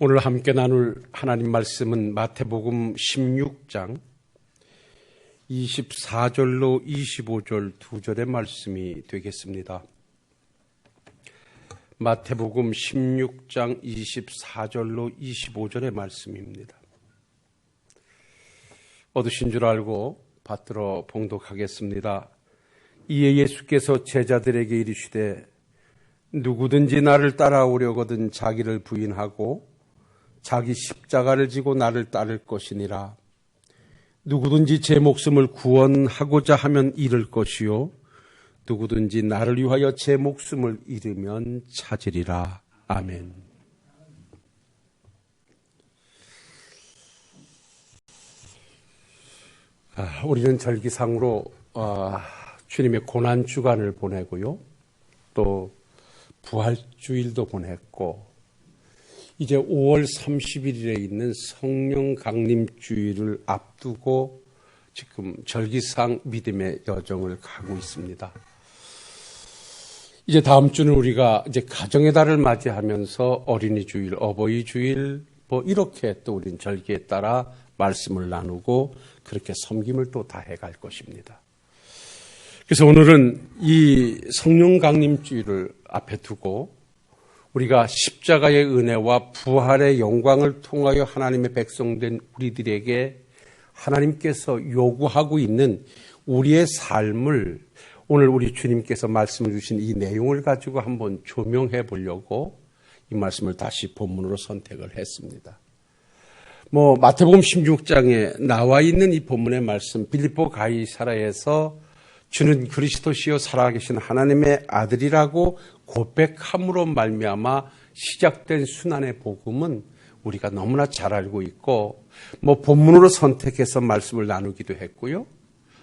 오늘 함께 나눌 하나님 말씀은 마태복음 16장 24절로 25절 두 절의 말씀이 되겠습니다. 마태복음 16장 24절로 25절의 말씀입니다. 얻으신 줄 알고 받들어 봉독하겠습니다. 이에 예수께서 제자들에게 이르시되 누구든지 나를 따라오려거든 자기를 부인하고 자기 십자가를 지고 나를 따를 것이니라. 누구든지 제 목숨을 구원하고자 하면 잃을 것이요 누구든지 나를 위하여 제 목숨을 잃으면 찾으리라. 아멘. 우리는 절기상으로 주님의 고난주간을 보내고요, 또 부활주일도 보냈고, 이제 5월 31일에 있는 성령 강림주일을 앞두고 지금 절기상 믿음의 여정을 가고 있습니다. 이제 다음 주는 우리가 이제 가정의 달을 맞이하면서 어린이 주일, 어버이 주일, 이렇게 또 우린 절기에 따라 말씀을 나누고 그렇게 섬김을 또 다해 갈 것입니다. 그래서 오늘은 이 성령 강림주일을 앞에 두고 우리가 십자가의 은혜와 부활의 영광을 통하여 하나님의 백성된 우리들에게 하나님께서 요구하고 있는 우리의 삶을 오늘 우리 주님께서 말씀을 주신 이 내용을 가지고 한번 조명해 보려고 이 말씀을 다시 본문으로 선택을 했습니다. 마태복음 16장에 나와 있는 이 본문의 말씀, 빌립보 가이사라에서 주는 그리스도시요 살아계신 하나님의 아들이라고 고백함으로 말미암아 시작된 순환의 복음은 우리가 너무나 잘 알고 있고, 본문으로 선택해서 말씀을 나누기도 했고요,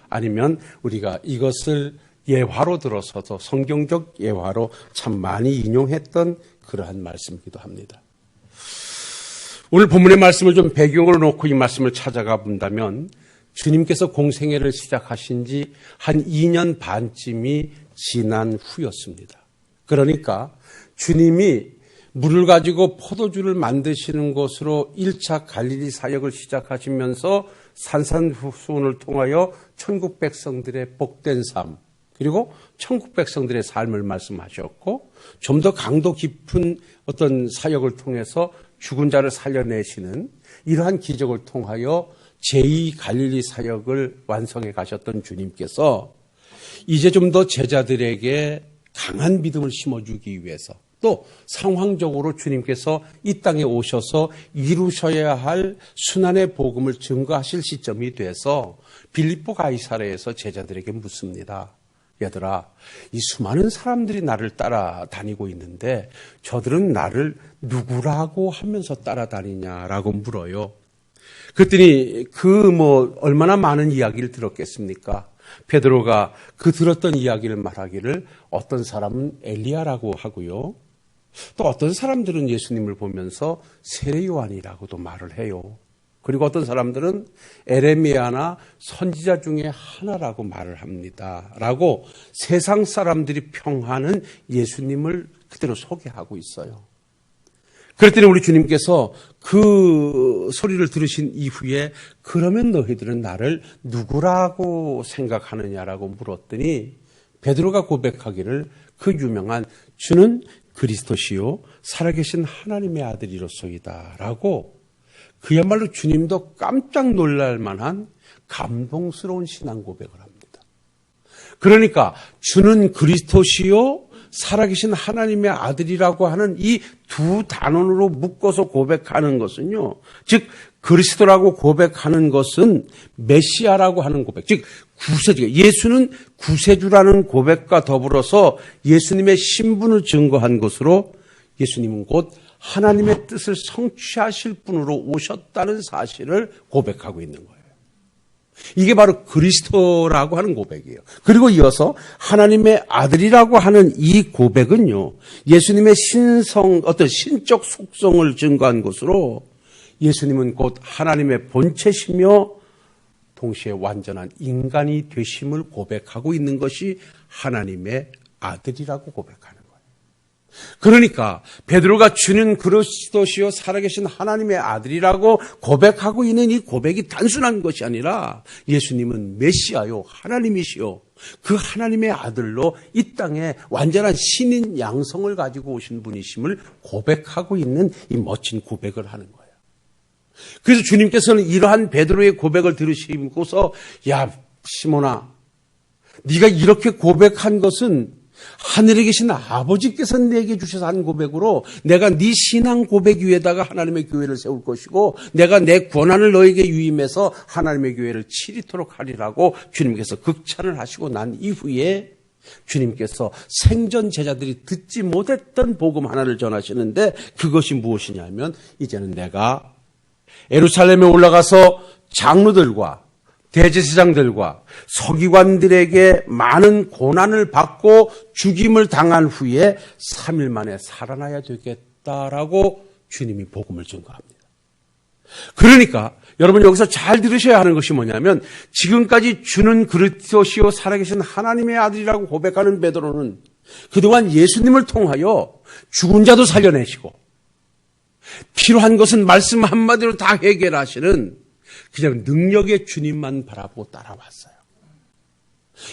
아니면 우리가 이것을 예화로 들어서도 성경적 예화로 참 많이 인용했던 그러한 말씀이기도 합니다. 오늘 본문의 말씀을 좀 배경으로 놓고 이 말씀을 찾아가 본다면, 주님께서 공생애를 시작하신 지 한 2년 반쯤이 지난 후였습니다. 그러니까 주님이 물을 가지고 포도주를 만드시는 것으로 1차 갈릴리 사역을 시작하시면서 산산수훈을 통하여 천국 백성들의 복된 삶, 그리고 천국 백성들의 삶을 말씀하셨고, 좀 더 강도 깊은 어떤 사역을 통해서 죽은 자를 살려내시는 이러한 기적을 통하여 제2 갈릴리 사역을 완성해 가셨던 주님께서 이제 좀 더 제자들에게 강한 믿음을 심어주기 위해서, 또 상황적으로 주님께서 이 땅에 오셔서 이루셔야 할 순환의 복음을 증거하실 시점이 돼서 빌립보 가이사라에서 제자들에게 묻습니다. 얘들아, 이 수많은 사람들이 나를 따라다니고 있는데 저들은 나를 누구라고 하면서 따라다니냐라고 물어요. 그랬더니 얼마나 많은 이야기를 들었겠습니까? 베드로가 그 들었던 이야기를 말하기를 어떤 사람은 엘리야라고 하고요, 또 어떤 사람들은 예수님을 보면서 세례 요한이라고도 말을 해요. 그리고 어떤 사람들은 에레미야나 선지자 중에 하나라고 말을 합니다. 라고 세상 사람들이 평하는 예수님을 그대로 소개하고 있어요. 그랬더니 우리 주님께서 그 소리를 들으신 이후에 그러면 너희들은 나를 누구라고 생각하느냐라고 물었더니 베드로가 고백하기를 그 유명한 주는 그리스도시요 살아계신 하나님의 아들이로소이다 라고, 그야말로 주님도 깜짝 놀랄 만한 감동스러운 신앙 고백을 합니다. 그러니까 주는 그리스도시요 살아계신 하나님의 아들이라고 하는 이 두 단원으로 묶어서 고백하는 것은요, 즉 그리스도라고 고백하는 것은 메시아라고 하는 고백, 즉 구세주, 예수는 구세주라는 고백과 더불어서 예수님의 신분을 증거한 것으로 예수님은 곧 하나님의 뜻을 성취하실 분으로 오셨다는 사실을 고백하고 있는 거예요. 이게 바로 그리스도라고 하는 고백이에요. 그리고 이어서 하나님의 아들이라고 하는 이 고백은요, 예수님의 어떤 신적 속성을 증거한 것으로 예수님은 곧 하나님의 본체시며 동시에 완전한 인간이 되심을 고백하고 있는 것이 하나님의 아들이라고 고백하는 거예요. 그러니까 베드로가 주는 그리스도시요 살아계신 하나님의 아들이라고 고백하고 있는 이 고백이 단순한 것이 아니라 예수님은 메시아요 하나님이시요 그 하나님의 아들로 이 땅에 완전한 신인 양성을 가지고 오신 분이심을 고백하고 있는 이 멋진 고백을 하는 거예요. 그래서 주님께서는 이러한 베드로의 고백을 들으시고서 야 시몬아, 네가 이렇게 고백한 것은 하늘에 계신 아버지께서 내게 주셔서 한 고백으로 내가 네 신앙 고백 위에다가 하나님의 교회를 세울 것이고 내가 내 권한을 너에게 유임해서 하나님의 교회를 치리토록 하리라고 주님께서 극찬을 하시고 난 이후에 주님께서 생전 제자들이 듣지 못했던 복음 하나를 전하시는데 그것이 무엇이냐면 이제는 내가 예루살렘에 올라가서 장로들과 대제사장들과 서기관들에게 많은 고난을 받고 죽임을 당한 후에 3일 만에 살아나야 되겠다라고 주님이 복음을 증거합니다. 그러니까 여러분 여기서 잘 들으셔야 하는 것이 뭐냐면 지금까지 주는 그리스도시요 살아계신 하나님의 아들이라고 고백하는 베드로는 그동안 예수님을 통하여 죽은 자도 살려내시고 필요한 것은 말씀 한마디로 다 해결하시는 그냥 능력의 주님만 바라보고 따라왔어요.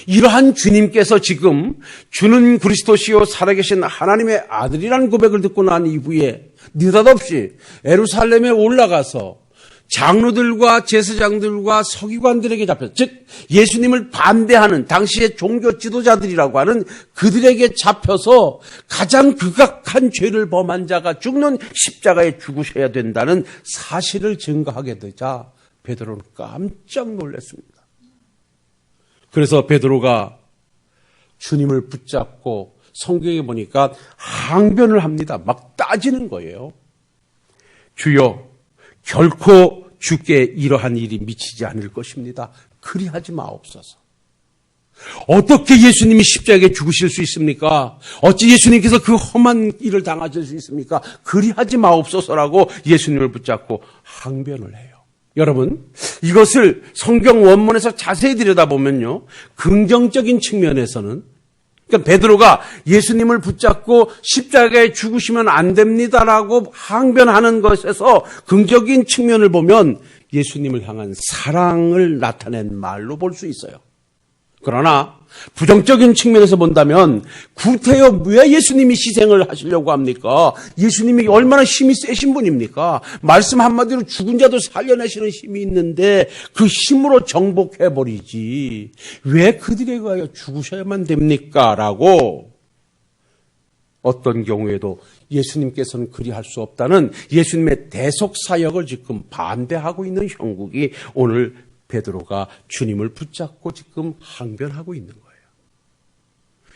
이러한 주님께서 지금 주는 그리스도시요 살아계신 하나님의 아들이라는 고백을 듣고 난 이후에 느닷없이 예루살렘에 올라가서 장로들과 제사장들과 서기관들에게 잡혀서 즉 예수님을 반대하는 당시의 종교 지도자들이라고 하는 그들에게 잡혀서 가장 극악한 죄를 범한 자가 죽는 십자가에 죽으셔야 된다는 사실을 증거하게 되자 베드로는 깜짝 놀랐습니다. 그래서 베드로가 주님을 붙잡고 성경에 보니까 항변을 합니다. 막 따지는 거예요. 주여 결코 주께 이러한 일이 미치지 않을 것입니다. 그리하지 마옵소서. 어떻게 예수님이 십자가에 죽으실 수 있습니까? 어찌 예수님께서 그 험한 일을 당하실 수 있습니까? 그리하지 마옵소서라고 예수님을 붙잡고 항변을 해요. 여러분, 이것을 성경 원문에서 자세히 들여다보면요, 긍정적인 측면에서는, 그러니까 베드로가 예수님을 붙잡고 십자가에 죽으시면 안 됩니다라고 항변하는 것에서 긍정적인 측면을 보면 예수님을 향한 사랑을 나타낸 말로 볼 수 있어요. 그러나 부정적인 측면에서 본다면 구태여 왜 예수님이 희생을 하시려고 합니까? 예수님이 얼마나 힘이 세신 분입니까? 말씀 한마디로 죽은 자도 살려내시는 힘이 있는데 그 힘으로 정복해버리지 왜 그들에 의하여 죽으셔야만 됩니까? 라고 어떤 경우에도 예수님께서는 그리할 수 없다는 예수님의 대속사역을 지금 반대하고 있는 형국이 오늘 베드로가 주님을 붙잡고 지금 항변하고 있는 거예요.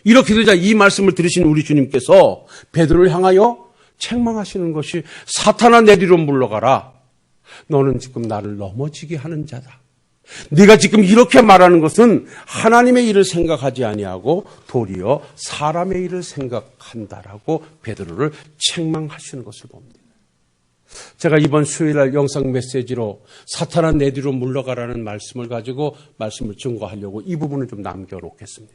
이렇게 되자 이 말씀을 들으신 우리 주님께서 베드로를 향하여 책망하시는 것이 사탄아 내 뒤로 물러가라. 너는 지금 나를 넘어지게 하는 자다. 네가 지금 이렇게 말하는 것은 하나님의 일을 생각하지 아니하고 도리어 사람의 일을 생각한다라고 베드로를 책망하시는 것을 봅니다. 제가 이번 수요일날 영상 메시지로 사탄아 내 뒤로 물러가라는 말씀을 가지고 말씀을 증거하려고 이 부분을 좀 남겨놓겠습니다.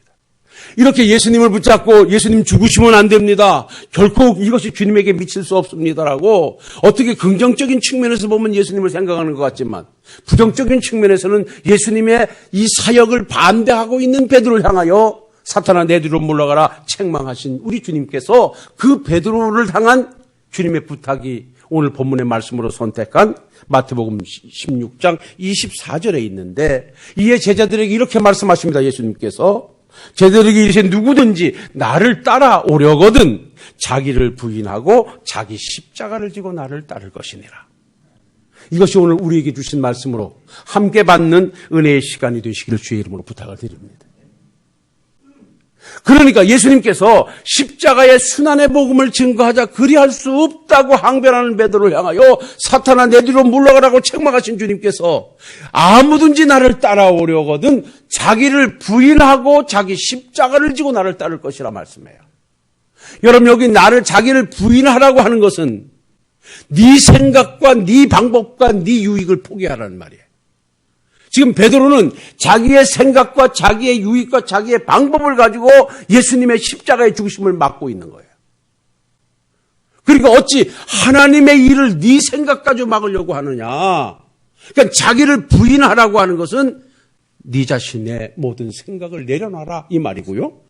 이렇게 예수님을 붙잡고 예수님 죽으시면 안 됩니다. 결코 이것이 주님에게 미칠 수 없습니다라고 어떻게 긍정적인 측면에서 보면 예수님을 생각하는 것 같지만 부정적인 측면에서는 예수님의 이 사역을 반대하고 있는 베드로를 향하여 사탄아 내 뒤로 물러가라 책망하신 우리 주님께서 그 베드로를 향한 주님의 부탁이 오늘 본문의 말씀으로 선택한 마태복음 16장 24절에 있는데 이에 제자들에게 이렇게 말씀하십니다. 예수님께서 제자들에게 이르시되 누구든지 나를 따라오려거든 자기를 부인하고 자기 십자가를 지고 나를 따를 것이니라. 이것이 오늘 우리에게 주신 말씀으로 함께 받는 은혜의 시간이 되시기를 주의 이름으로 부탁을 드립니다. 그러니까 예수님께서 십자가의 순환의 복음을 증거하자 그리할 수 없다고 항변하는 베드로를 향하여 사탄아 내 뒤로 물러가라고 책망하신 주님께서 아무든지 나를 따라오려거든 자기를 부인하고 자기 십자가를 지고 나를 따를 것이라 말씀해요. 여러분 여기 자기를 부인하라고 하는 것은 네 생각과 네 방법과 네 유익을 포기하라는 말이에요. 지금 베드로는 자기의 생각과 자기의 유익과 자기의 방법을 가지고 예수님의 십자가의 죽으심을 막고 있는 거예요. 그러니까 어찌 하나님의 일을 네 생각 가지고 막으려고 하느냐. 그러니까 자기를 부인하라고 하는 것은 네 자신의 모든 생각을 내려놔라 이 말이고요.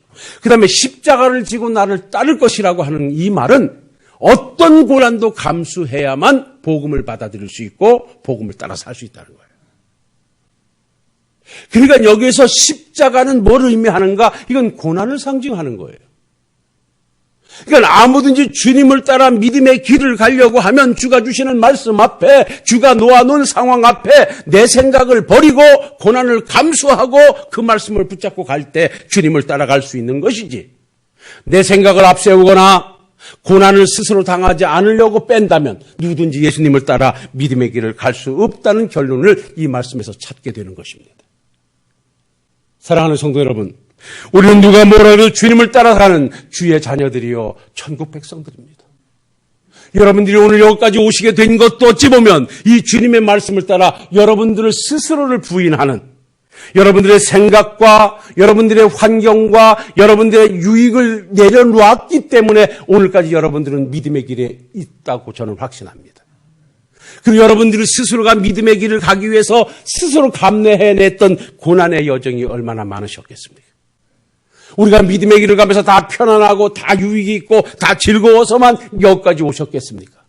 그 다음에 십자가를 지고 나를 따를 것이라고 하는 이 말은 어떤 고난도 감수해야만 복음을 받아들일 수 있고 복음을 따라 살 수 있다는 거예요. 그러니까 여기에서 십자가는 뭘 의미하는가? 이건 고난을 상징하는 거예요. 그러니까 아무든지 주님을 따라 믿음의 길을 가려고 하면 주가 주시는 말씀 앞에, 주가 놓아놓은 상황 앞에 내 생각을 버리고 고난을 감수하고 그 말씀을 붙잡고 갈 때 주님을 따라갈 수 있는 것이지. 내 생각을 앞세우거나 고난을 스스로 당하지 않으려고 뺀다면 누구든지 예수님을 따라 믿음의 길을 갈 수 없다는 결론을 이 말씀에서 찾게 되는 것입니다. 사랑하는 성도 여러분, 우리는 누가 뭐라도 주님을 따라가는 주의 자녀들이요 천국 백성들입니다. 여러분들이 오늘 여기까지 오시게 된 것도 어찌 보면 이 주님의 말씀을 따라 여러분들을 스스로를 부인하는, 여러분들의 생각과 여러분들의 환경과 여러분들의 유익을 내려놓았기 때문에 오늘까지 여러분들은 믿음의 길에 있다고 저는 확신합니다. 그리고 여러분들이 스스로가 믿음의 길을 가기 위해서 스스로 감내해냈던 고난의 여정이 얼마나 많으셨겠습니까? 우리가 믿음의 길을 가면서 다 편안하고 다 유익이 있고 다 즐거워서만 여기까지 오셨겠습니까?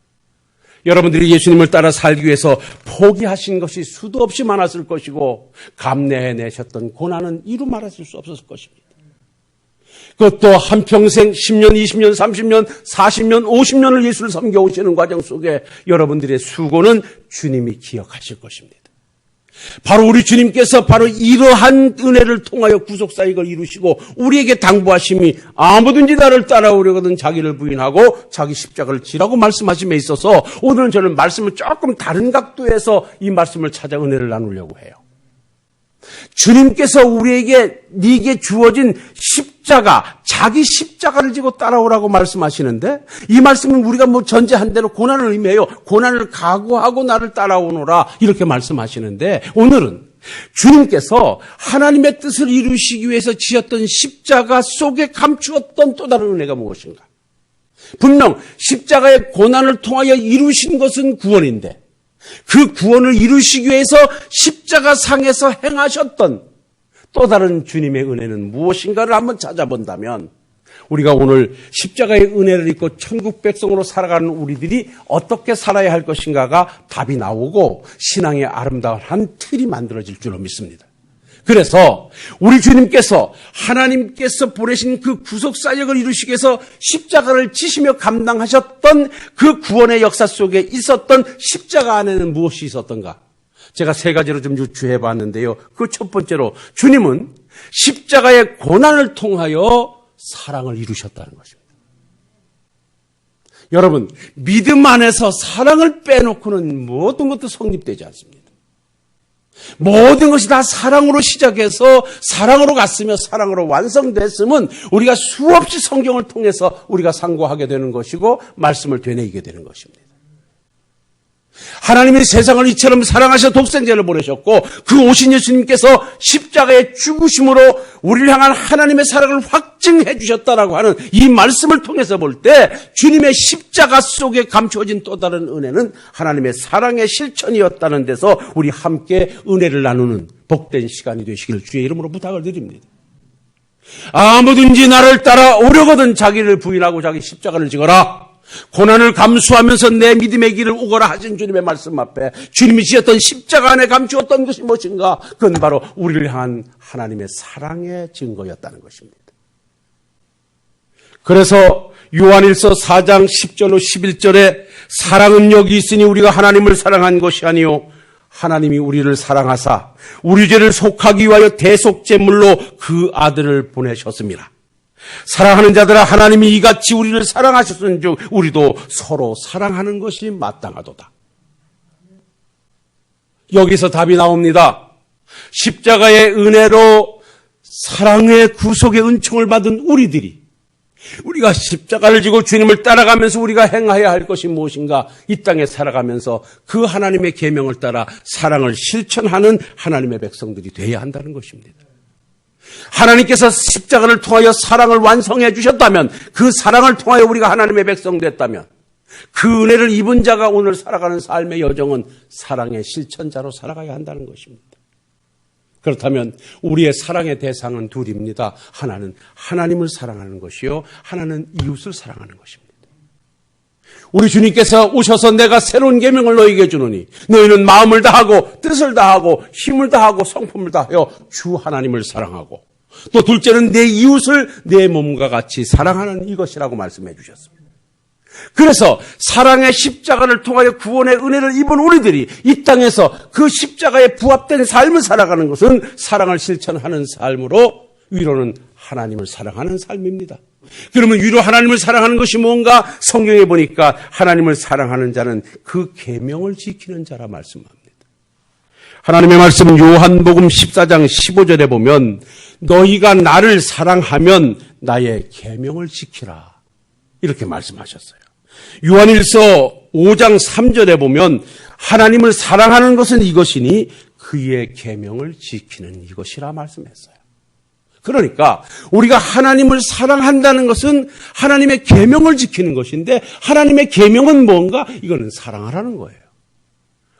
여러분들이 예수님을 따라 살기 위해서 포기하신 것이 수도 없이 많았을 것이고 감내해내셨던 고난은 이루 말하실 수 없었을 것입니다. 그것도 한평생 10년, 20년, 30년, 40년, 50년을 예수를 섬겨오시는 과정 속에 여러분들의 수고는 주님이 기억하실 것입니다. 바로 우리 주님께서 바로 이러한 은혜를 통하여 구속사역을 이루시고 우리에게 당부하심이 아무든지 나를 따라오려거든 자기를 부인하고 자기 십자가를 지라고 말씀하심에 있어서 오늘은 저는 말씀을 조금 다른 각도에서 이 말씀을 찾아 은혜를 나누려고 해요. 주님께서 우리에게 네게 주어진 십자가, 자기 십자가를 지고 따라오라고 말씀하시는데 이 말씀은 우리가 뭐 전제한 대로 고난을 의미해요. 고난을 각오하고 나를 따라오노라 이렇게 말씀하시는데 오늘은 주님께서 하나님의 뜻을 이루시기 위해서 지었던 십자가 속에 감추었던 또 다른 은혜가 무엇인가? 분명 십자가의 고난을 통하여 이루신 것은 구원인데 그 구원을 이루시기 위해서 십자가 상에서 행하셨던 또 다른 주님의 은혜는 무엇인가를 한번 찾아본다면 우리가 오늘 십자가의 은혜를 입고 천국 백성으로 살아가는 우리들이 어떻게 살아야 할 것인가가 답이 나오고 신앙의 아름다운 한 틀이 만들어질 줄로 믿습니다. 그래서 우리 주님께서 하나님께서 보내신 그 구속사역을 이루시기 위해서 십자가를 지시며 감당하셨던 그 구원의 역사 속에 있었던 십자가 안에는 무엇이 있었던가? 제가 세 가지로 좀 유추해 봤는데요. 그 첫 번째로 주님은 십자가의 고난을 통하여 사랑을 이루셨다는 것입니다. 여러분, 믿음 안에서 사랑을 빼놓고는 모든 것도 성립되지 않습니다. 모든 것이 다 사랑으로 시작해서 사랑으로 갔으며 사랑으로 완성됐으면 우리가 수없이 성경을 통해서 우리가 상고하게 되는 것이고 말씀을 되뇌이게 되는 것입니다. 하나님이 세상을 이처럼 사랑하셔 독생자를 보내셨고 그 오신 예수님께서 십자가의 죽으심으로 우리를 향한 하나님의 사랑을 확증해 주셨다라고 하는 이 말씀을 통해서 볼 때 주님의 십자가 속에 감추어진 또 다른 은혜는 하나님의 사랑의 실천이었다는 데서 우리 함께 은혜를 나누는 복된 시간이 되시길 주의 이름으로 부탁을 드립니다. 아무든지 나를 따라오려거든 자기를 부인하고 자기 십자가를 지거라. 고난을 감수하면서 내 믿음의 길을 오거라 하신 주님의 말씀 앞에 주님이 지었던 십자가 안에 감추었던 것이 무엇인가? 그건 바로 우리를 향한 하나님의 사랑의 증거였다는 것입니다. 그래서 요한일서 4장 10절로 11절에 사랑은 여기 있으니 우리가 하나님을 사랑한 것이 아니요 하나님이 우리를 사랑하사 우리 죄를 속하기 위하여 대속제물로 그 아들을 보내셨습니다. 사랑하는 자들아 하나님이 이같이 우리를 사랑하셨은즉 우리도 서로 사랑하는 것이 마땅하도다. 여기서 답이 나옵니다. 십자가의 은혜로 사랑의 구속의 은총을 받은 우리가 십자가를 지고 주님을 따라가면서 우리가 행하여야 할 것이 무엇인가? 이 땅에 살아가면서 그 하나님의 계명을 따라 사랑을 실천하는 하나님의 백성들이 되어야 한다는 것입니다. 하나님께서 십자가를 통하여 사랑을 완성해 주셨다면 그 사랑을 통하여 우리가 하나님의 백성 됐다면 그 은혜를 입은 자가 오늘 살아가는 삶의 여정은 사랑의 실천자로 살아가야 한다는 것입니다. 그렇다면 우리의 사랑의 대상은 둘입니다. 하나는 하나님을 사랑하는 것이요, 하나는 이웃을 사랑하는 것입니다. 우리 주님께서 오셔서 내가 새로운 계명을 너희에게 주노니 너희는 마음을 다하고 뜻을 다하고 힘을 다하고 성품을 다하여 주 하나님을 사랑하고 또 둘째는 내 이웃을 내 몸과 같이 사랑하는 이것이라고 말씀해 주셨습니다. 그래서 사랑의 십자가를 통하여 구원의 은혜를 입은 우리들이 이 땅에서 그 십자가에 부합된 삶을 살아가는 것은 사랑을 실천하는 삶으로 위로는 하나님을 사랑하는 삶입니다. 그러면 위로 하나님을 사랑하는 것이 뭔가? 성경에 보니까 하나님을 사랑하는 자는 그 계명을 지키는 자라 말씀합니다. 하나님의 말씀 요한복음 14장 15절에 보면 너희가 나를 사랑하면 나의 계명을 지키라 이렇게 말씀하셨어요. 요한일서 5장 3절에 보면 하나님을 사랑하는 것은 이것이니 그의 계명을 지키는 이것이라 말씀했어요. 그러니까 우리가 하나님을 사랑한다는 것은 하나님의 계명을 지키는 것인데 하나님의 계명은 뭔가? 이거는 사랑하라는 거예요.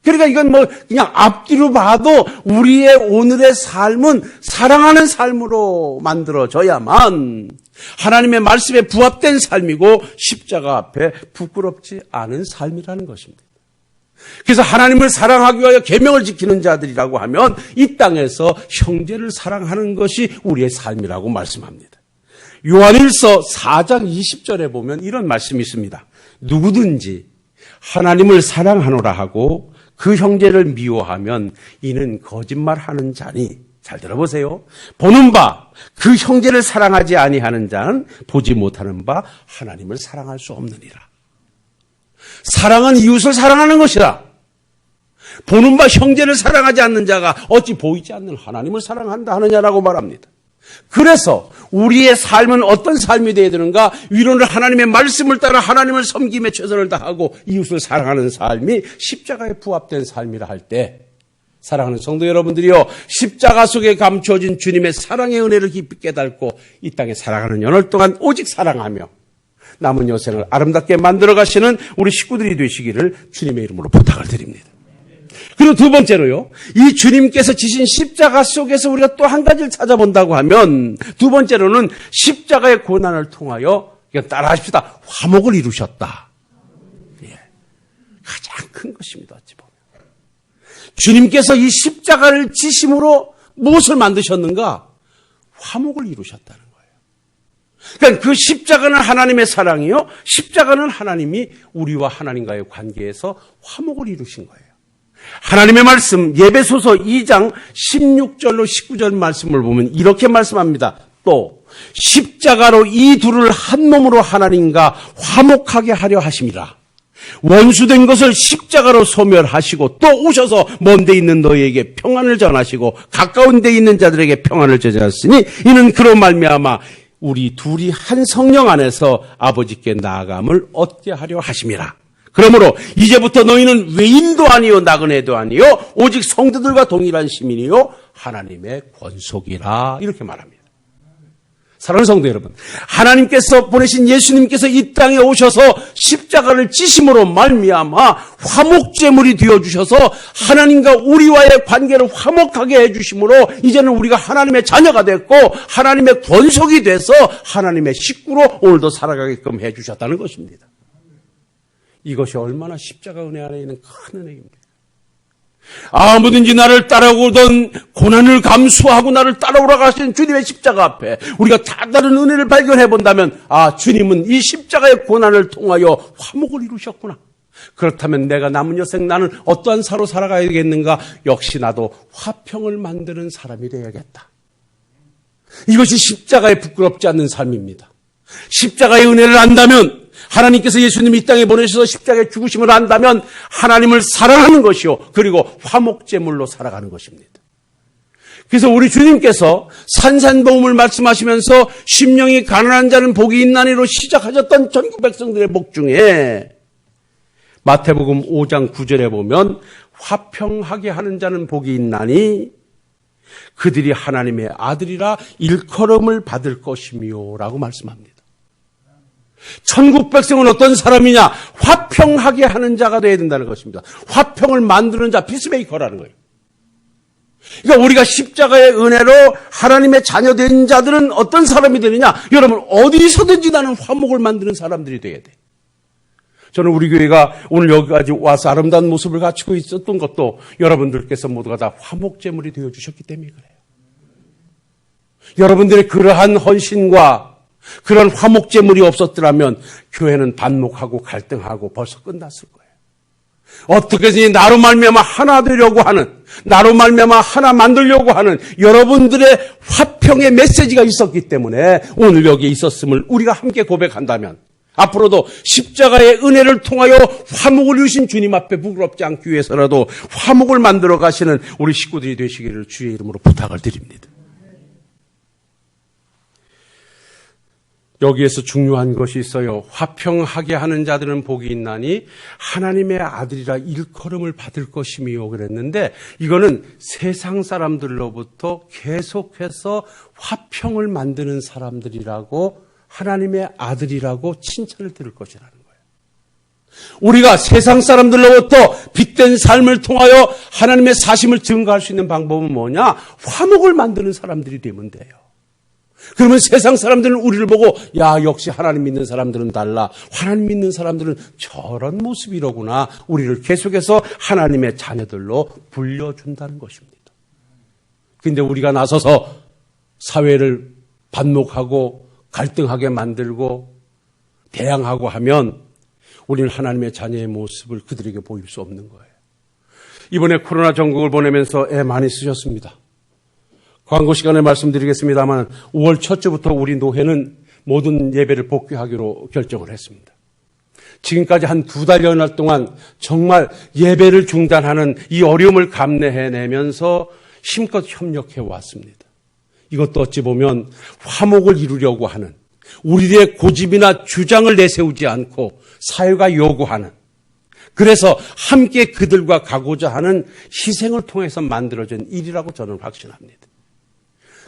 그러니까 이건 그냥 앞뒤로 봐도 우리의 오늘의 삶은 사랑하는 삶으로 만들어져야만 하나님의 말씀에 부합된 삶이고 십자가 앞에 부끄럽지 않은 삶이라는 것입니다. 그래서 하나님을 사랑하기 위하여 계명을 지키는 자들이라고 하면 이 땅에서 형제를 사랑하는 것이 우리의 삶이라고 말씀합니다. 요한일서 4장 20절에 보면 이런 말씀이 있습니다. 누구든지 하나님을 사랑하노라 하고 그 형제를 미워하면 이는 거짓말하는 자니, 잘 들어보세요. 보는 바 그 형제를 사랑하지 아니하는 자는 보지 못하는 바 하나님을 사랑할 수 없느니라. 사랑은 이웃을 사랑하는 것이라. 보는 바 형제를 사랑하지 않는 자가 어찌 보이지 않는 하나님을 사랑한다 하느냐라고 말합니다. 그래서 우리의 삶은 어떤 삶이 되어야 되는가? 위로는 하나님의 말씀을 따라 하나님을 섬김에 최선을 다하고 이웃을 사랑하는 삶이 십자가에 부합된 삶이라 할 때, 사랑하는 성도 여러분들이요, 십자가 속에 감추어진 주님의 사랑의 은혜를 깊이 깨닫고 이 땅에 살아가는 연월 동안 오직 사랑하며 남은 여생을 아름답게 만들어 가시는 우리 식구들이 되시기를 주님의 이름으로 부탁을 드립니다. 그리고 두 번째로요, 이 주님께서 지신 십자가 속에서 우리가 또 한 가지를 찾아본다고 하면 두 번째로는 십자가의 고난을 통하여 따라하십시다. 화목을 이루셨다. 예. 가장 큰 것입니다. 어찌 보면. 주님께서 이 십자가를 지심으로 무엇을 만드셨는가? 화목을 이루셨다는 거예요. 그러니까 그 십자가는 하나님의 사랑이요, 십자가는 하나님이 우리와 하나님과의 관계에서 화목을 이루신 거예요. 하나님의 말씀 예배소서 2장 16절로 19절 말씀을 보면 이렇게 말씀합니다. 또 십자가로 이 둘을 한 몸으로 하나님과 화목하게 하려 하심이라. 원수된 것을 십자가로 소멸하시고 또 오셔서 먼 데 있는 너희에게 평안을 전하시고 가까운 데 있는 자들에게 평안을 전하시니 이는 그로 말미암아 우리 둘이 한 성령 안에서 아버지께 나아감을 얻게 하려 하심이라. 그러므로 이제부터 너희는 외인도 아니요 나그네도 아니요 오직 성도들과 동일한 시민이요 하나님의 권속이라. 이렇게 말합니다. 사랑하는 성도 여러분, 하나님께서 보내신 예수님께서 이 땅에 오셔서 십자가를 지심으로 말미암아 화목제물이 되어주셔서 하나님과 우리와의 관계를 화목하게 해주심으로 이제는 우리가 하나님의 자녀가 됐고 하나님의 권속이 돼서 하나님의 식구로 오늘도 살아가게끔 해주셨다는 것입니다. 이것이 얼마나 십자가 은혜 안에 있는 큰 은혜입니다. 아무든지 나를 따라오던 고난을 감수하고 나를 따라오라 하신 주님의 십자가 앞에 우리가 다 다른 은혜를 발견해 본다면, 아, 주님은 이 십자가의 고난을 통하여 화목을 이루셨구나. 그렇다면 내가 남은 여생 나는 어떠한 사로 살아가야겠는가? 역시 나도 화평을 만드는 사람이 되어야겠다. 이것이 십자가에 부끄럽지 않는 삶입니다. 십자가의 은혜를 안다면, 하나님께서 예수님이 이 땅에 보내셔서 십자가의 죽으심을 안다면 하나님을 사랑하는 것이요, 그리고 화목제물로 살아가는 것입니다. 그래서 우리 주님께서 산산보험을 말씀하시면서 심령이 가난한 자는 복이 있나니로 시작하셨던 전국 백성들의 복 중에 마태복음 5장 9절에 보면 화평하게 하는 자는 복이 있나니 그들이 하나님의 아들이라 일컬음을 받을 것이며 라고 말씀합니다. 천국 백성은 어떤 사람이냐? 화평하게 하는 자가 되어야 된다는 것입니다. 화평을 만드는 자, 피스메이커라는 거예요. 그러니까 우리가 십자가의 은혜로 하나님의 자녀된 자들은 어떤 사람이 되느냐? 여러분, 어디서든지 나는 화목을 만드는 사람들이 돼야 돼. 저는 우리 교회가 오늘 여기까지 와서 아름다운 모습을 갖추고 있었던 것도 여러분들께서 모두가 다 화목제물이 되어주셨기 때문에 그래요. 여러분들의 그러한 헌신과 그런 화목제물이 없었더라면 교회는 반목하고 갈등하고 벌써 끝났을 거예요. 어떻게든지 나로 말미암아 하나 되려고 하는, 나로 말미암아 하나 만들려고 하는 여러분들의 화평의 메시지가 있었기 때문에 오늘 여기에 있었음을 우리가 함께 고백한다면 앞으로도 십자가의 은혜를 통하여 화목을 주신 주님 앞에 부끄럽지 않기 위해서라도 화목을 만들어 가시는 우리 식구들이 되시기를 주의 이름으로 부탁을 드립니다. 여기에서 중요한 것이 있어요. 화평하게 하는 자들은 복이 있나니 하나님의 아들이라 일컬음을 받을 것이며 그랬는데 이거는 세상 사람들로부터 계속해서 화평을 만드는 사람들이라고 하나님의 아들이라고 칭찬을 들을 것이라는 거예요. 우리가 세상 사람들로부터 빛된 삶을 통하여 하나님의 사심을 증거할 수 있는 방법은 뭐냐? 화목을 만드는 사람들이 되면 돼요. 그러면 세상 사람들은 우리를 보고 야, 역시 하나님 믿는 사람들은 달라. 하나님 믿는 사람들은 저런 모습이로구나. 우리를 계속해서 하나님의 자녀들로 불려준다는 것입니다. 그런데 우리가 나서서 사회를 반목하고 갈등하게 만들고 대항하고 하면 우리는 하나님의 자녀의 모습을 그들에게 보일 수 없는 거예요. 이번에 코로나 전국을 보내면서 애 많이 쓰셨습니다. 광고 시간에 말씀드리겠습니다만 5월 첫 주부터 우리 노회는 모든 예배를 복귀하기로 결정을 했습니다. 지금까지 한 2달여 동안 정말 예배를 중단하는 이 어려움을 감내해내면서 힘껏 협력해 왔습니다. 이것도 어찌 보면 화목을 이루려고 하는 우리의 고집이나 주장을 내세우지 않고 사회가 요구하는 그래서 함께 그들과 가고자 하는 희생을 통해서 만들어진 일이라고 저는 확신합니다.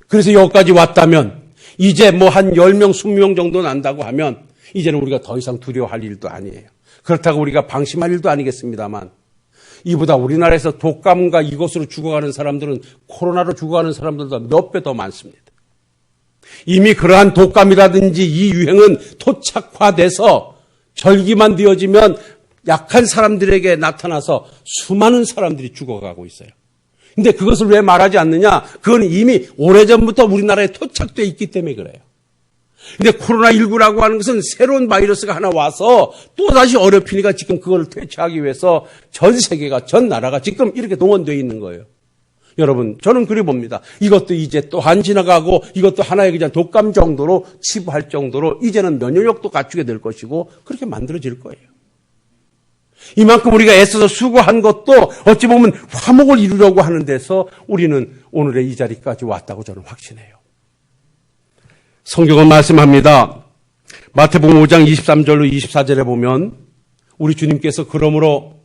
그래서 여기까지 왔다면 이제 뭐 한 10명, 20명 정도 난다고 하면 이제는 우리가 더 이상 두려워할 일도 아니에요. 그렇다고 우리가 방심할 일도 아니겠습니다만 이보다 우리나라에서 독감과 이것으로 죽어가는 사람들은 코로나로 죽어가는 사람들보다 몇 배 더 많습니다. 이미 그러한 독감이라든지 이 유행은 토착화돼서 절기만 되어지면 약한 사람들에게 나타나서 수많은 사람들이 죽어가고 있어요. 근데 그것을 왜 말하지 않느냐? 그건 이미 오래전부터 우리나라에 토착되어 있기 때문에 그래요. 근데 코로나19라고 하는 것은 새로운 바이러스가 하나 와서 또다시 어렵히니까 지금 그걸 퇴치하기 위해서 전 세계가, 전 나라가 지금 이렇게 동원되어 있는 거예요. 여러분, 저는 그리 봅니다. 이것도 이제 또한 지나가고 이것도 하나의 그냥 독감 정도로 치부할 정도로 이제는 면역력도 갖추게 될 것이고 그렇게 만들어질 거예요. 이만큼 우리가 애써서 수고한 것도 어찌 보면 화목을 이루려고 하는 데서 우리는 오늘의 이 자리까지 왔다고 저는 확신해요. 성경은 말씀합니다. 마태복음 5장 23절로 24절에 보면 우리 주님께서 그러므로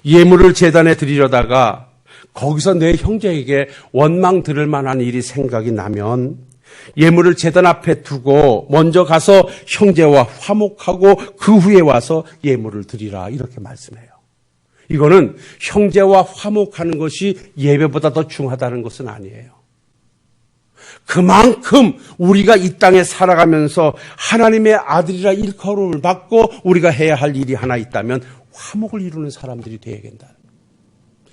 예물을 제단에 드리려다가 거기서 내 형제에게 원망 들을 만한 일이 생각이 나면 예물을 제단 앞에 두고 먼저 가서 형제와 화목하고 그 후에 와서 예물을 드리라 이렇게 말씀해요. 이거는 형제와 화목하는 것이 예배보다 더 중하다는 것은 아니에요. 그만큼 우리가 이 땅에 살아가면서 하나님의 아들이라 일컬음을 받고 우리가 해야 할 일이 하나 있다면 화목을 이루는 사람들이 되어야 된다.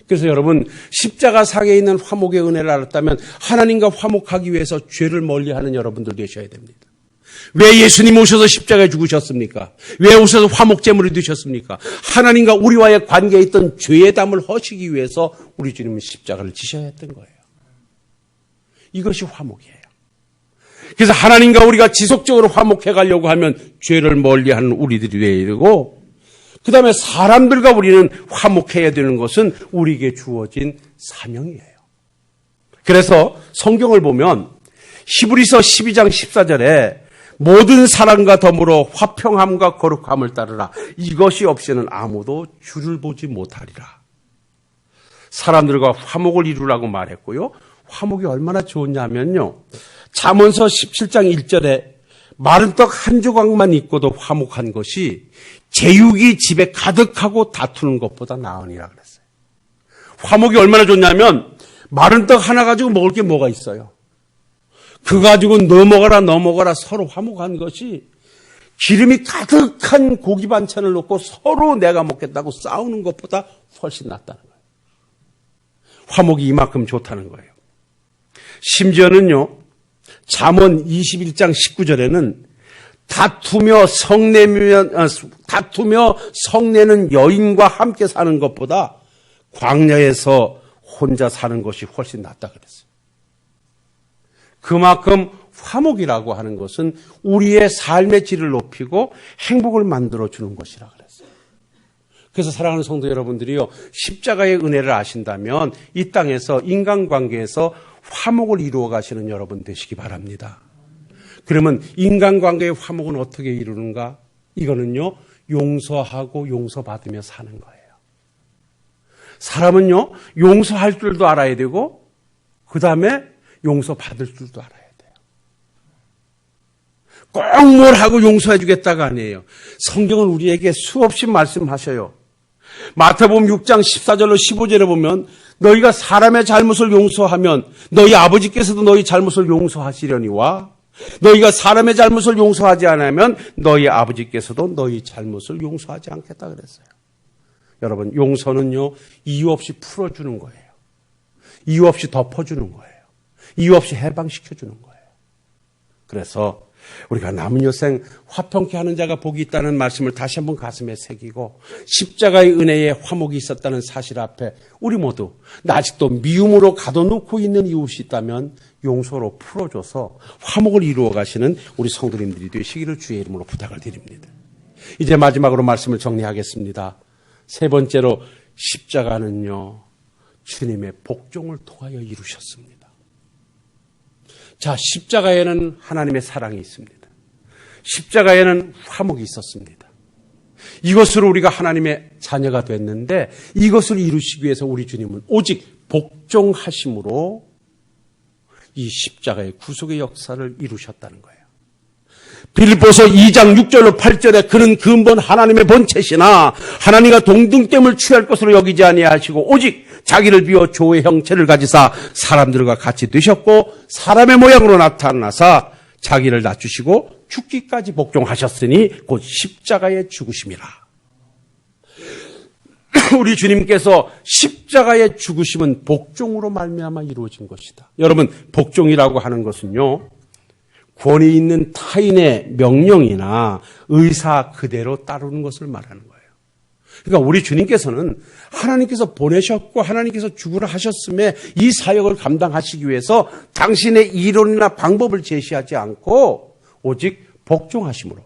그래서 여러분 십자가 상에 있는 화목의 은혜를 알았다면 하나님과 화목하기 위해서 죄를 멀리하는 여러분들 되셔야 됩니다. 왜 예수님 오셔서 십자가에 죽으셨습니까? 왜 오셔서 화목제물을 드셨습니까? 하나님과 우리와의 관계에 있던 죄의 담을 허시기 위해서 우리 주님은 십자가를 지셔야 했던 거예요. 이것이 화목이에요. 그래서 하나님과 우리가 지속적으로 화목해 가려고 하면 죄를 멀리하는 우리들이 되어야 되고 그 다음에 사람들과 우리는 화목해야 되는 것은 우리에게 주어진 사명이에요. 그래서 성경을 보면 히브리서 12장 14절에 모든 사람과 더불어 화평함과 거룩함을 따르라. 이것이 없이는 아무도 주를 보지 못하리라. 사람들과 화목을 이루라고 말했고요. 화목이 얼마나 좋냐면요. 잠언서 17장 1절에 마른 떡 한 조각만 있고도 화목한 것이 제육이 집에 가득하고 다투는 것보다 나으니라 그랬어요. 화목이 얼마나 좋냐면 마른 떡 하나 가지고 먹을 게 뭐가 있어요? 그거 가지고 너 먹어라 서로 화목한 것이 기름이 가득한 고기 반찬을 놓고 서로 내가 먹겠다고 싸우는 것보다 훨씬 낫다는 거예요. 화목이 이만큼 좋다는 거예요. 심지어는요, 잠언 21장 19절에는 다투며 성내는 여인과 함께 사는 것보다 광야에서 혼자 사는 것이 훨씬 낫다 그랬어요. 그만큼 화목이라고 하는 것은 우리의 삶의 질을 높이고 행복을 만들어주는 것이라 그랬어요. 그래서 사랑하는 성도 여러분들이요, 십자가의 은혜를 아신다면 이 땅에서 인간관계에서 화목을 이루어 가시는 여러분 되시기 바랍니다. 그러면 인간관계의 화목은 어떻게 이루는가? 이거는요, 용서하고 용서받으며 사는 거예요. 사람은요, 용서할 줄도 알아야 되고 그 다음에 용서받을 줄도 알아야 돼요. 꼭 뭘 하고 용서해 주겠다가 아니에요. 성경은 우리에게 수없이 말씀하셔요. 마태복음 6장 14절로 15절에 보면 너희가 사람의 잘못을 용서하면 너희 아버지께서도 너희 잘못을 용서하시려니와 너희가 사람의 잘못을 용서하지 않으면 너희 아버지께서도 너희 잘못을 용서하지 않겠다 그랬어요. 여러분, 용서는요, 이유 없이 풀어주는 거예요. 이유 없이 덮어주는 거예요. 이유 없이 해방시켜주는 거예요. 그래서 우리가 남은 여생 화평케 하는 자가 복이 있다는 말씀을 다시 한번 가슴에 새기고 십자가의 은혜에 화목이 있었다는 사실 앞에 우리 모두 아직도 미움으로 가둬놓고 있는 이웃이 있다면 용서로 풀어줘서 화목을 이루어 가시는 우리 성도님들이 되시기를 주의 이름으로 부탁을 드립니다. 이제 마지막으로 말씀을 정리하겠습니다. 세 번째로 십자가는요, 주님의 복종을 통하여 이루셨습니다. 자, 십자가에는 하나님의 사랑이 있습니다. 십자가에는 화목이 있었습니다. 이것으로 우리가 하나님의 자녀가 됐는데 이것을 이루시기 위해서 우리 주님은 오직 복종하심으로 이 십자가의 구속의 역사를 이루셨다는 거예요. 빌립보서 2장 6절로 8절에 그는 근본 하나님의 본체시나 하나님과 동등됨을 취할 것으로 여기지 아니하시고 오직 자기를 비워 조의 형체를 가지사 사람들과 같이 되셨고 사람의 모양으로 나타나사 자기를 낮추시고 죽기까지 복종하셨으니 곧 십자가에 죽으심이라. 우리 주님께서 십자가의 죽으심은 복종으로 말미암아 이루어진 것이다. 여러분, 복종이라고 하는 것은요, 권위 있는 타인의 명령이나 의사 그대로 따르는 것을 말하는 거예요. 그러니까 우리 주님께서는 하나님께서 보내셨고 하나님께서 죽으라 하셨음에 이 사역을 감당하시기 위해서 당신의 이론이나 방법을 제시하지 않고 오직 복종하심으로,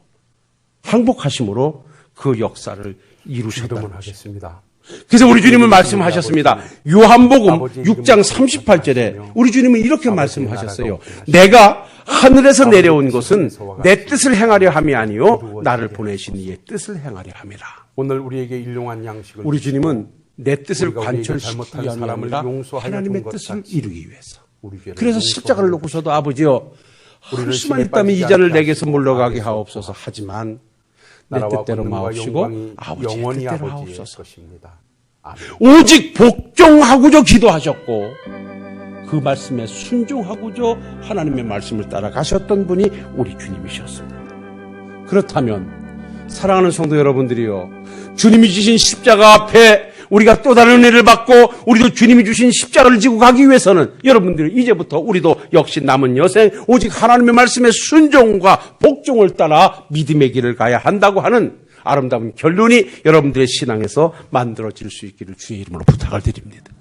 항복하심으로 그 역사를 이루셨다는 것입니다. 그래서 우리 주님은 말씀하셨습니다. 요한복음 6장 38절에 우리 주님은 이렇게 말씀하셨어요. 내가 하늘에서 내려온 것은 내 뜻을 행하려 함이 아니요 나를 보내신 이의 뜻을 행하려 함이라. 오늘 우리에게 일용한 양식을 우리 주님은 내 뜻을 관철시키기 아니라 하나님의 뜻을 이루기 위해서. 그래서 십자가를 놓고서도 아버지여 할 수만 있다면 이 자를 내게서 물러가게 하옵소서. 하지만 내 뜻대로 마옵시고 아버지의 뜻대로 하옵소서. 오직 복종하고저 기도하셨고 그 말씀에 순종하고저 하나님의 말씀을 따라가셨던 분이 우리 주님이셨습니다. 그렇다면 사랑하는 성도 여러분들이요, 주님이 주신 십자가 앞에 우리가 또 다른 은혜를 받고 우리도 주님이 주신 십자가를 지고 가기 위해서는 여러분들 이제부터 우리도 역시 남은 여생 오직 하나님의 말씀에 순종과 복종을 따라 믿음의 길을 가야 한다고 하는 아름다운 결론이 여러분들의 신앙에서 만들어질 수 있기를 주의 이름으로 부탁을 드립니다.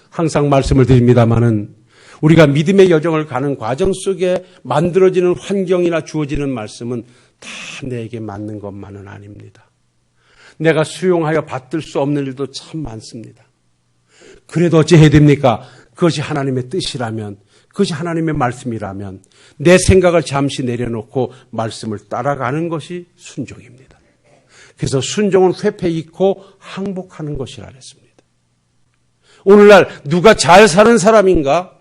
항상 말씀을 드립니다마는 우리가 믿음의 여정을 가는 과정 속에 만들어지는 환경이나 주어지는 말씀은 다 내게 맞는 것만은 아닙니다. 내가 수용하여 받들 수 없는 일도 참 많습니다. 그래도 어찌 해야 됩니까? 그것이 하나님의 뜻이라면, 그것이 하나님의 말씀이라면 내 생각을 잠시 내려놓고 말씀을 따라가는 것이 순종입니다. 그래서 순종은 회패 잃고 항복하는 것이라 그랬습니다. 오늘날 누가 잘 사는 사람인가?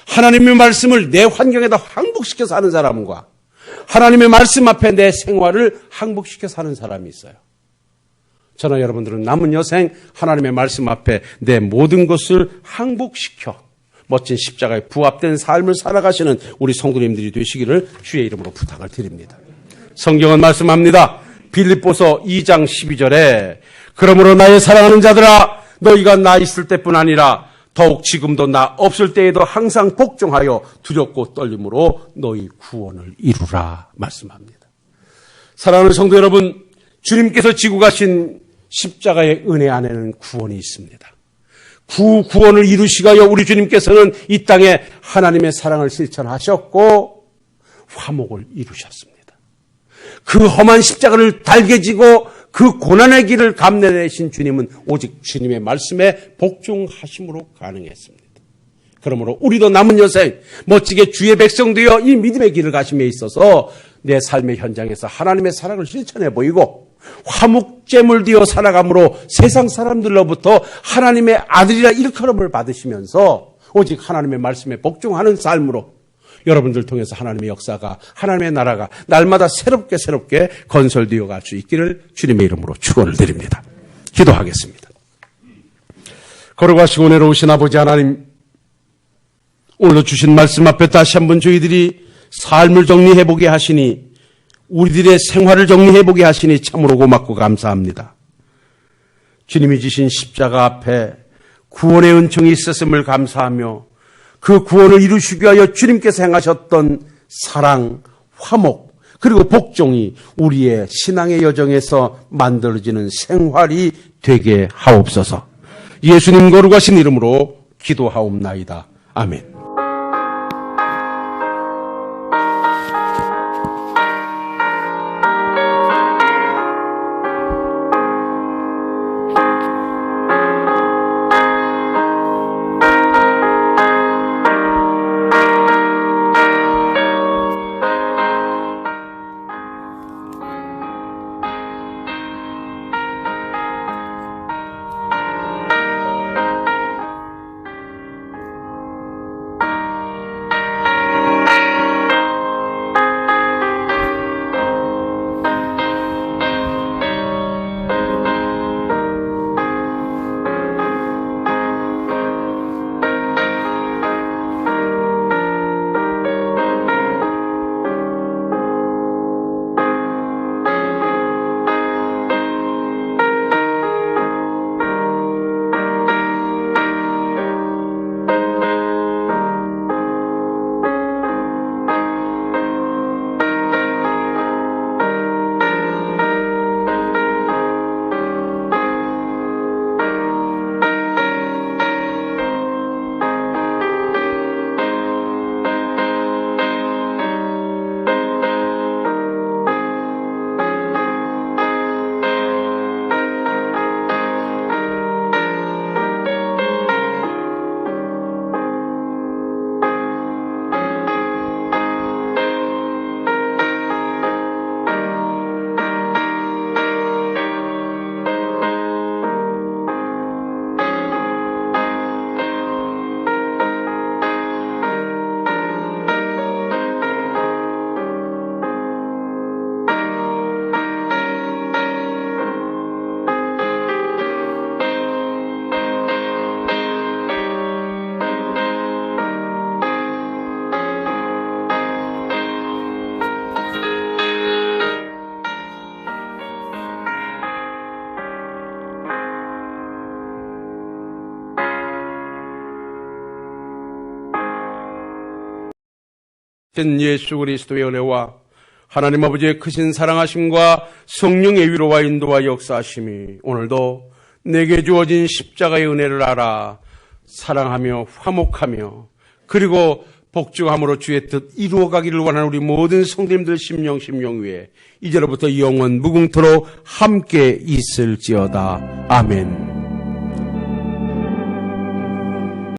하나님의 말씀을 내 환경에다 항복시켜 사는 사람과 하나님의 말씀 앞에 내 생활을 항복시켜 사는 사람이 있어요. 저는 여러분들은 남은 여생 하나님의 말씀 앞에 내 모든 것을 항복시켜 멋진 십자가에 부합된 삶을 살아가시는 우리 성도님들이 되시기를 주의 이름으로 부탁을 드립니다. 성경은 말씀합니다. 빌립보서 2장 12절에 그러므로 나의 사랑하는 자들아 너희가 나 있을 때뿐 아니라 더욱 지금도 나 없을 때에도 항상 복종하여 두렵고 떨림으로 너희 구원을 이루라 말씀합니다. 사랑하는 성도 여러분, 주님께서 지고 가신 십자가의 은혜 안에는 구원이 있습니다. 구원을 이루시가여 우리 주님께서는 이 땅에 하나님의 사랑을 실천하셨고 화목을 이루셨습니다. 그 험한 십자가를 달게 지고 그 고난의 길을 감내내신 주님은 오직 주님의 말씀에 복종하심으로 가능했습니다. 그러므로 우리도 남은 여생 멋지게 주의 백성 되어 이 믿음의 길을 가심에 있어서 내 삶의 현장에서 하나님의 사랑을 실천해 보이고 화목제물 되어 살아감으로 세상 사람들로부터 하나님의 아들이라 일컬음을 받으시면서 오직 하나님의 말씀에 복종하는 삶으로 여러분들 통해서 하나님의 역사가 하나님의 나라가 날마다 새롭게 건설되어 갈 수 있기를 주님의 이름으로 축원을 드립니다. 기도하겠습니다. 거룩하시고 은혜로우신 아버지 하나님, 오늘도 주신 말씀 앞에 다시 한번 저희들이 삶을 정리해보게 하시니 우리들의 생활을 정리해보게 하시니 참으로 고맙고 감사합니다. 주님이 지신 십자가 앞에 구원의 은총이 있었음을 감사하며 그 구원을 이루시기 위하여 주님께서 행하셨던 사랑, 화목, 그리고 복종이 우리의 신앙의 여정에서 만들어지는 생활이 되게 하옵소서. 예수님 거룩하신 이름으로 기도하옵나이다. 아멘. 예수 그리스도의 은혜와 하나님 아버지의 크신 사랑하심과 성령의 위로와 인도와 역사하심이 오늘도 내게 주어진 십자가의 은혜를 알아 사랑하며 화목하며 그리고 복종함으로 주의 뜻 이루어가기를 원하는 우리 모든 성도님들 심령 위에 이제로부터 영원 무궁토록 함께 있을지어다. 아멘.